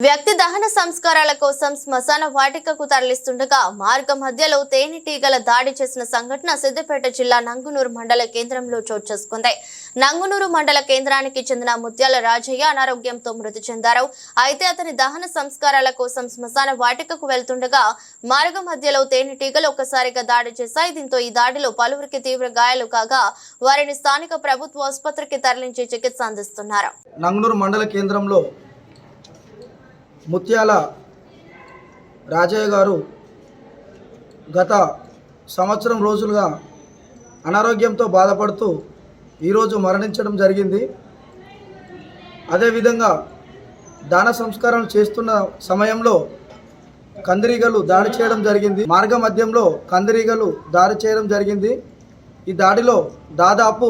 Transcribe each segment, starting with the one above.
వ్యక్తి దహన సంస్కారాల కోసం శ్మశాన వాటికకు తరలిస్తుండగా మార్గ మధ్యలో తేనెటీగల దాడి చేసిన సంఘటన సిద్దిపేట జిల్లా నంగునూరు మండల కేంద్రంలో చోటు చేసుకుంది. నంగునూరు మండల కేంద్రానికి చెందిన ముత్యాల రాజయ్య అనారోగ్యంతో మృతి చెందారు. అయితే అతని దహన సంస్కారాల కోసం శ్మశాన వాటికకు వెళ్తుండగా మార్గ మధ్యలో తేనెటీగలు ఒక్కసారిగా దాడి చేశాయి. దీంతో ఈ దాడిలో పలువురికి తీవ్ర గాయాలు కాగా వారిని స్థానిక ప్రభుత్వ ఆసుపత్రికి తరలించి చికిత్స అందిస్తున్నారు. నంగునూరు మండల కేంద్రంలో ముత్యాల రాజయ్య గారు గత సంవత్సరం రోజులుగా అనారోగ్యంతో బాధపడుతూ ఈరోజు మరణించడం జరిగింది. అదేవిధంగా దాన సంస్కారం చేస్తున్న సమయంలో కందిరీగలు దాడి చేయడం జరిగింది. మార్గ మధ్యంలో కందిరీగలు దాడి చేయడం జరిగింది. ఈ దాడిలో దాదాపు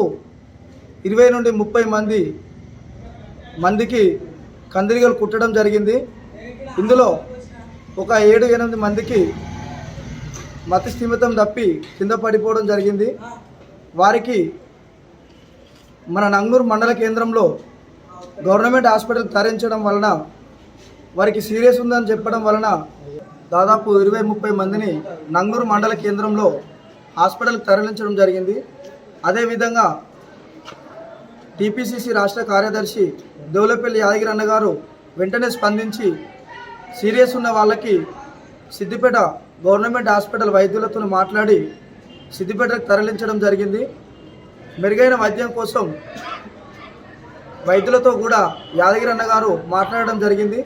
20 నుండి 30 మందికి కందిరీగలు కుట్టడం జరిగింది. ఇందులో ఒక 7-8 మందికి మతి స్థిమితం తప్పి కింద పడిపోవడం జరిగింది. వారికి మన నంగనూరు మండల కేంద్రంలో గవర్నమెంట్ హాస్పిటల్ తరలించడం వలన వారికి సీరియస్ ఉందని చెప్పడం వలన దాదాపు 20-30 మందిని నంగనూరు మండల కేంద్రంలో హాస్పిటల్కి తరలించడం జరిగింది. అదేవిధంగా టీపీసీసీ రాష్ట్ర కార్యదర్శి దేవులపల్లి యాదగిరి అన్న గారు వెంటనే స్పందించి సీరియస్ ఉన్న వాళ్ళకి సిద్దిపేట గవర్నమెంట్ హాస్పిటల్ వైద్యులతో మాట్లాడి సిద్దిపేటకు తరలించడం జరిగింది. మెరుగైన వైద్యం కోసం వైద్యులతో కూడా యాదగిరి అన్న గారు మాట్లాడడం జరిగింది.